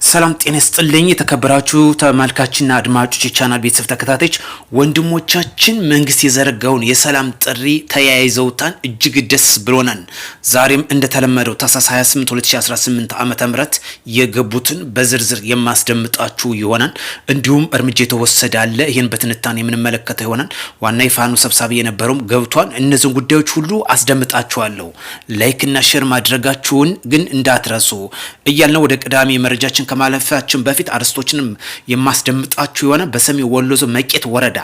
ሰላም ጤና ይስጥልኝ የተከበራችሁ ተመልካችና አድማጮች የቻናል ቤተሰብ ተከታታዮች ወንድሞቻችን መንግስት የዘረጋውን የሰላም ጥሪ ተያይዘውታን እጅግ ደስ ብሎናል። ዛሬም እንደተለመደው ታህሳስ 28 2018 ዓመተ ምህረት የገቡትን በዝርዝር የማስደምጣችሁ ይሆናል። እንዲሁም እርምጃ የተወሰደ አለ። ይሄን በትንታኔ የምንመለከተው ይሆናል። ዋና የፋኖ ሰብሳቢ የነበረውም ገብቷል። እነዚህን ጉዳዮች ሁሉ አስደምጣችኋለሁ። ላይክ እና ሼር ማድረጋችሁን ግን እንዳትረሱ እያልን ወደ ቀዳሚ መረጃችን ከማለፋችን በፊት አርስቶችንም የማስደምጣችሁ የሆነ በሰሜን ወሎ ዞን መቄት ወረዳ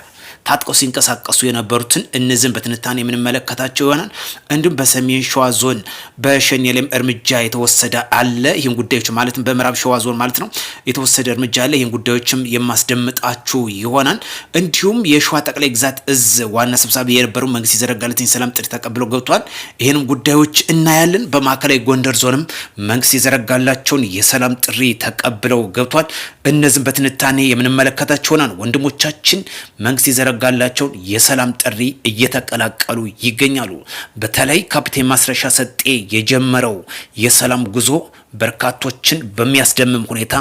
ታጥቀው ሲንቀሳቀሱ የነበሩትን እነዚህን በትንታኔ የምንመለከታቸው ይሆናል። እንዲሁም በሰሜን ሸዋ ዞን በሸኔለም እርምጃ የተወሰደ አለ። ይህን ጉዳዮች ማለትም በምዕራብ ሸዋ ዞን ማለት ነው የተወሰደ እርምጃ አለ። ይህን ጉዳዮችም የማስደምጣችሁ ይሆናል። እንዲሁም የሸዋ ጠቅላይ ግዛት እዝ ዋና ሰብሳቢ የነበሩ መንግስት የዘረጋለትን ሰላም ጥሪ ተቀብለው ገብቷል። ይህንም ጉዳዮች እናያለን። በማዕከላዊ ጎንደር ዞንም መንግስት የዘረጋላቸውን የሰላም ጥሪ ተቀብለው ገብቷል። እነዚህን በትንታኔ የምንመለከታቸው ይሆናል። ወንድሞቻችን መንግስት ጋላቸውን የሰላም ጥሪ እየተቀላቀሉ ይገኛሉ። በተለይ ካፕቴን ማስረሻ ሰጤ የጀመረው የሰላም ጉዞ በርካቶችን በሚያስደምም ሁኔታ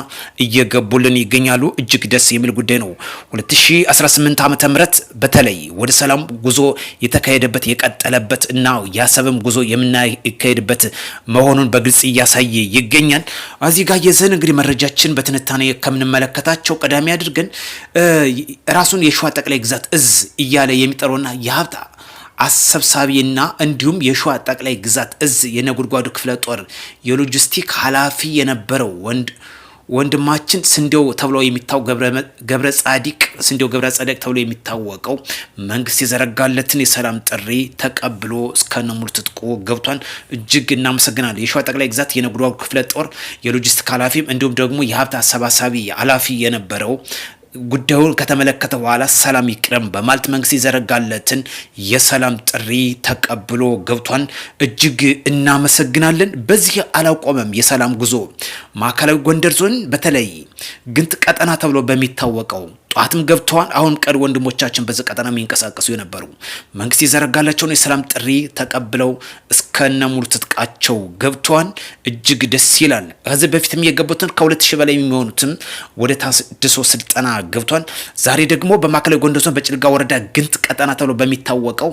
እየገቡልን ይገኛሉ። እጅግ ደስ የሚል ጉዳይ ነው። 2018 ዓመተ ምህረት በተለይ ወደ ሰላም ጉዞ የተካሄደበት የቀጠለበት እና ያሰበም ጉዞ የምናካሄድበት መሆኑን በግልጽ እያሳየ ይገኛል። እዚህ ጋር የዘን እንግዲህ መረጃችን በትንታኔ ከምንመለከታቸው ቀዳሚ አድርገን ራሱን የሸዋ ጠቅላይ ግዛት እዝ እያለ የሚጠራውና የሀብታ አሰብሳቢና እንዲሁም የሸዋ ጠቅላይ ግዛት እዝ የነጉድጓዱ ክፍለ ጦር የሎጂስቲክ ኃላፊ የነበረው ወንድማችን ስንዴው ተብሎ የሚታወቀው ገብረ ጻዲቅ ተብሎ የሚታወቀው መንግስት የዘረጋለትን የሰላም ጥሪ ተቀብሎ እስከነሙሉ ትጥቁ ገብቷል። እጅግ እናመሰግናለን። የሸዋ ጠቅላይ ግዛት የነጉድጓዱ ክፍለ ጦር የሎጂስቲክ ኃላፊም እንዲሁም ደግሞ የሀብት አሰባሳቢ ኃላፊ የነበረው ጉዳዩን ከተመለከተ በኋላ ሰላም ይቅረም በማለት መንግስት የዘረጋለትን የሰላም ጥሪ ተቀብሎ ገብቷል። እጅግ እናመሰግናለን። በዚህ አላቆመም የሰላም ጉዞ ማዕከላዊ ጎንደር ዞን በተለይ ግንት ቀጠና ተብሎ በሚታወቀው ጧትም ገብተዋል። አሁን ቀሪ ወንድሞቻችን በዚህ ቀጠና የሚንቀሳቀሱ የነበሩ መንግስት የዘረጋላቸውን የሰላም ጥሪ ተቀብለው እስከነሙሉ ትጥቃቸው ገብተዋል። እጅግ ደስ ይላል። ከዚህ በፊትም የገቡትን ከ2000 በላይ የሚሆኑትም ወደ ታድሶ ስልጠና ገብቷል። ዛሬ ደግሞ በማዕከላዊ ጎንደር ዞን በጭልጋ ወረዳ ግንት ቀጠና ተብሎ በሚታወቀው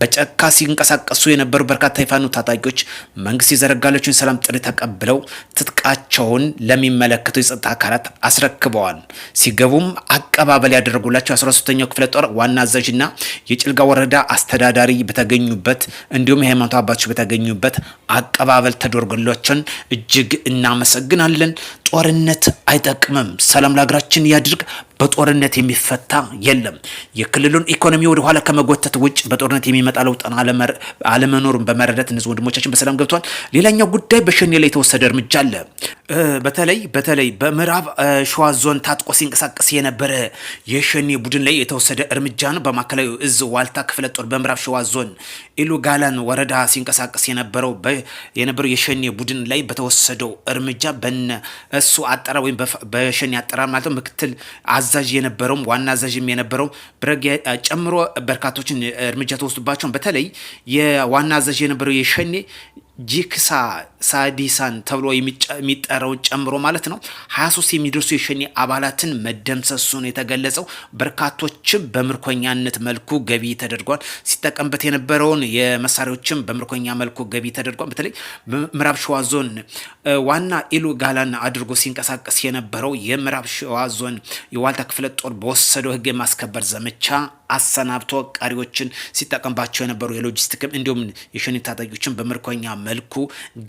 በጨካ ሲንቀሳቀሱ የነበሩ በርካታ የፋኖ ታጣቂዎች መንግስት የዘረጋላቸውን የሰላም ጥሪ ተቀብለው ትጥቃቸውን ለሚመለከተው የጸጥታ አካላት አስረክበዋል። ሲገቡም አቀባበል ያደረጉላቸው 13ኛው ክፍለ ጦር ዋና አዛዥና የጭልጋ ወረዳ አስተዳዳሪ በተገኙበት እንዲሁም የሃይማኖት አባቶች በተገኙበት አቀባበል ተደርጎላቸውን እጅግ እናመሰግናለን። ጦርነት አይጠቅምም። ሰላም ለሀገራችን ያድርግ። በጦርነት የሚፈታ የለም። የክልሉን ኢኮኖሚ ወደ ኋላ ከመጎተት ውጭ በጦርነት የሚመጣ ለውጥ አለመኖሩን በመረዳት እነዚህ ወንድሞቻችን በሰላም ገብተዋል። ሌላኛው ጉዳይ በሸኔ ላይ የተወሰደ እርምጃ አለ። በተለይ በምዕራብ ሸዋ ዞን ታጥቆ ሲንቀሳቀስ የነበረ የሸኔ ቡድን ላይ የተወሰደ እርምጃ ነው። በማዕከላዊ እዝ ዋልታ ክፍለ ጦር በምዕራብ ሸዋ ዞን ኢሉ ጋላን ወረዳ ሲንቀሳቀስ የነበረው የሸኔ ቡድን ላይ በተወሰደው እርምጃ እሱ አጠራር ወይም በሸኔ አጠራር ማለት ነው ምክትል አዛዥ የነበረው ዋና አዛዥም የነበረው ብረግ ጨምሮ በርካቶችን እርምጃ ተወስዶባቸው በተለይ የዋና አዛዥ የነበረው የሸኔ ጂክሳ ሳዲሳን ተብሎ የሚጠራው ጨምሮ ማለት ነው 23 የሚደርሱ የሸኔ አባላትን መደምሰሱን የተገለጸው። በርካቶችም በምርኮኛነት መልኩ ገቢ ተደርጓል። ሲጠቀምበት የነበረውን የመሳሪያዎችም በምርኮኛ መልኩ ገቢ ተደርጓል። በተለይ ምዕራብ ሸዋ ዞን ዋና ኢሉ ጋላን አድርጎ ሲንቀሳቀስ የነበረው የምዕራብ ሸዋ ዞን የዋልታ ክፍለ ጦር በወሰደው ህግ የማስከበር ዘመቻ አሰናብቶ ቀሪዎችን ሲጠቀምባቸው የነበሩ የሎጂስቲክም እንዲሁም የሸኔ ታጣቂዎችን በምርኮኛ መልኩ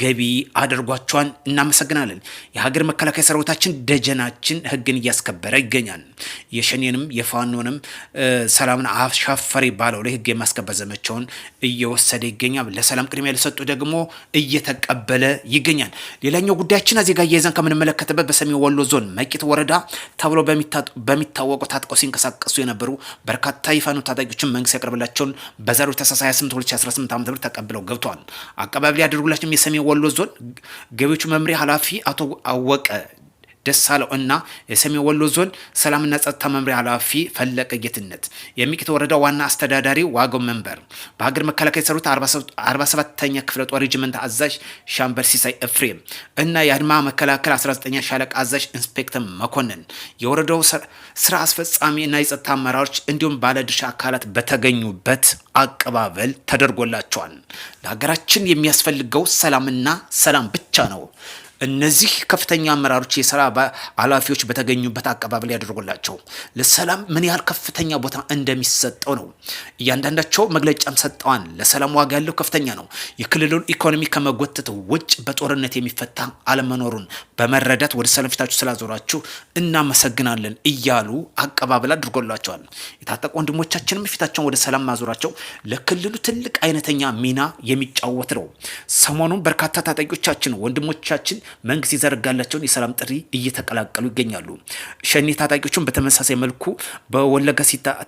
ገቢ አድርጓቸዋል። እናመሰግናለን። የሀገር መከላከያ ሰራዊታችን ደጀናችን ህግን እያስከበረ ይገኛል። የሸኔንም የፋኖንም ሰላምን አሻፈሪ ባለው ላይ ህግ የማስከበር ዘመቻውን እየወሰደ ይገኛል። ለሰላም ቅድሚያ ለሰጡ ደግሞ እየተቀበለ ይገኛል። ሌላኛው ጉዳያችን እዚህ ጋር እያይዘን ከምንመለከተበት በሰሜን ወሎ ዞን መቄት ወረዳ ተብሎ በሚታወቀው ታጥቀው ሲንቀሳቀሱ የነበሩ በርካታ የፋኖ ታጣቂዎችን መንግስት ያቀርብላቸውን በዛሬው ታህሳስ 28 2018 ዓ.ም ተቀብለው ገብተዋል። አቀባበል ያደርጉላቸው የሰሜን ወሎ ዞን ገቢዎች መምሪያ ኃላፊ አቶ አወቀ ደሳለው እና የሰሜን ወሎ ዞን ሰላምና ጸጥታ መምሪያ ኃላፊ ፈለቀ ጌትነት፣ የሚቂት ወረዳ ዋና አስተዳዳሪ ዋጋው መንበር፣ በሀገር መከላከያ ሰራዊት 47ኛ ክፍለ ጦር ሬጅመንት አዛዥ ሻምበል ሲሳይ ኤፍሬም እና የአድማ መከላከል 19ኛ ሻለቃ አዛዥ ኢንስፔክተር መኮንን፣ የወረዳው ስራ አስፈጻሚ እና የጸጥታ አመራሮች እንዲሁም ባለድርሻ አካላት በተገኙበት አቀባበል ተደርጎላቸዋል። ለሀገራችን የሚያስፈልገው ሰላምና ሰላም ብቻ ነው። እነዚህ ከፍተኛ አመራሮች የሥራ ኃላፊዎች በተገኙበት አቀባበል ያደረጉላቸው ለሰላም ምን ያህል ከፍተኛ ቦታ እንደሚሰጠው ነው። እያንዳንዳቸው መግለጫም ሰጠዋል። ለሰላም ዋጋ ያለው ከፍተኛ ነው። የክልሉን ኢኮኖሚ ከመጎተት ውጭ በጦርነት የሚፈታ አለመኖሩን በመረዳት ወደ ሰላም ፊታችሁ ስላዞራችሁ እናመሰግናለን እያሉ አቀባበል አድርጎላቸዋል። የታጠቁ ወንድሞቻችንም ፊታቸውን ወደ ሰላም ማዞራቸው ለክልሉ ትልቅ አይነተኛ ሚና የሚጫወት ነው። ሰሞኑን በርካታ ታጣቂዎቻችን ወንድሞቻችን መንግስት የዘረጋላቸውን የሰላም ጥሪ እየተቀላቀሉ ይገኛሉ። ሸኔ ታጣቂዎችን በተመሳሳይ መልኩ በወለጋ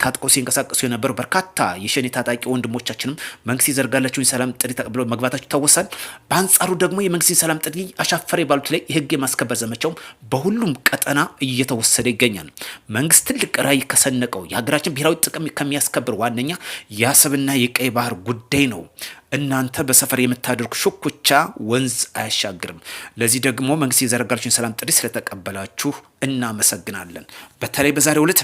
ታጥቀው ሲንቀሳቀሱ የነበሩ በርካታ የሸኔ ታጣቂ ወንድሞቻችንም መንግስት የዘረጋላቸውን የሰላም ጥሪ ተቀብለው መግባታቸው ይታወሳል። በአንጻሩ ደግሞ የመንግስት የሰላም ጥሪ አሻፈረ ባሉት ላይ የህግ የማስከበር ዘመቻው በሁሉም ቀጠና እየተወሰደ ይገኛል። መንግስት ትልቅ ራዕይ ከሰነቀው የሀገራችን ብሔራዊ ጥቅም ከሚያስከብር ዋነኛ የአሰብና የቀይ ባህር ጉዳይ ነው። እናንተ በሰፈር የምታደርጉ ሹኩቻ ወንዝ አያሻግርም። ለዚህ ደግሞ መንግስት የዘረጋላችሁን ሰላም ጥሪ ስለተቀበላችሁ እናመሰግናለን። በተለይ በዛሬው ዕለት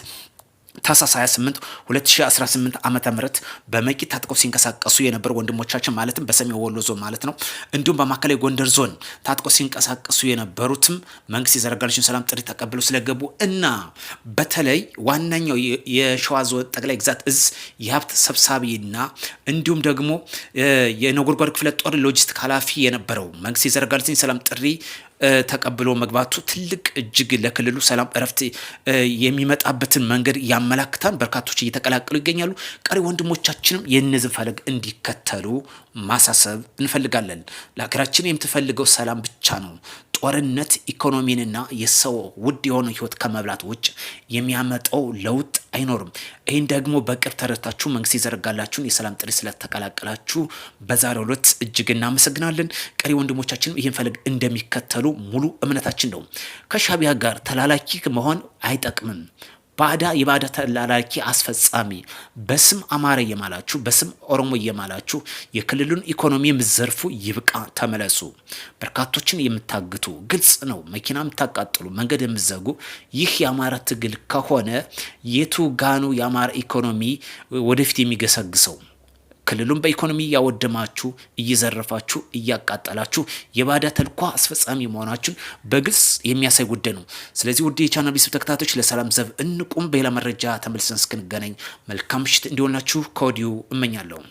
ታህሳስ 28 2018 ዓመተ ምህረት በመቂ ታጥቀው ሲንቀሳቀሱ የነበሩ ወንድሞቻችን ማለትም በሰሜን ወሎ ዞን ማለት ነው፣ እንዲሁም በማዕከላዊ ጎንደር ዞን ታጥቀው ሲንቀሳቀሱ የነበሩትም መንግስት የዘረጋላቸውን ሰላም ጥሪ ተቀብለው ስለገቡ እና በተለይ ዋናኛው የሸዋ ዞን ጠቅላይ ግዛት እዝ የሀብት ሰብሳቢና እንዲሁም ደግሞ የነጎድጓድ ክፍለ ጦር ሎጂስቲክ ኃላፊ የነበረው መንግስት የዘረጋላቸውን ሰላም ጥሪ ተቀብሎ መግባቱ ትልቅ እጅግ ለክልሉ ሰላም እረፍት የሚመጣበትን መንገድ ያመላክታል። በርካቶች እየተቀላቀሉ ይገኛሉ። ቀሪ ወንድሞቻችንም የነዚህ ፈለግ እንዲከተሉ ማሳሰብ እንፈልጋለን። ለሀገራችን የምትፈልገው ሰላም ብቻ ነው። ጦርነት ኢኮኖሚንና የሰው ውድ የሆነ ህይወት ከመብላት ውጭ የሚያመጣው ለውጥ አይኖርም። ይህን ደግሞ በቅርብ ተረድታችሁ መንግስት የዘረጋላችሁን የሰላም ጥሪ ስለተቀላቀላችሁ በዛሬው ዕለት እጅግ እናመሰግናለን። ቀሪ ወንድሞቻችንም ይህን ፈለግ እንደሚከተሉ ሙሉ እምነታችን ነው። ከሻቢያ ጋር ተላላኪ መሆን አይጠቅምም። የባዕዳ ተላላኪ አስፈጻሚ በስም አማራ እየማላችሁ በስም ኦሮሞ እየማላችሁ የክልሉን ኢኮኖሚ የምትዘርፉ ይብቃ፣ ተመለሱ። በርካቶችን የምታግቱ ግልጽ ነው፣ መኪና የምታቃጥሉ፣ መንገድ የምትዘጉ ይህ የአማራ ትግል ከሆነ የቱ ጋኑ የአማራ ኢኮኖሚ ወደፊት የሚገሰግሰው? ክልሉን በኢኮኖሚ እያወደማችሁ እየዘረፋችሁ እያቃጠላችሁ የባዕዳ ተልዕኮ አስፈጻሚ መሆናችሁን በግልጽ የሚያሳይ ጉዳይ ነው። ስለዚህ ውድ የቻናል ቤተሰብ ተከታታዮች ለሰላም ዘብ እንቁም። በሌላ መረጃ ተመልሰን እስክንገናኝ መልካም ምሽት እንዲሆናችሁ ከወዲሁ እመኛለሁ።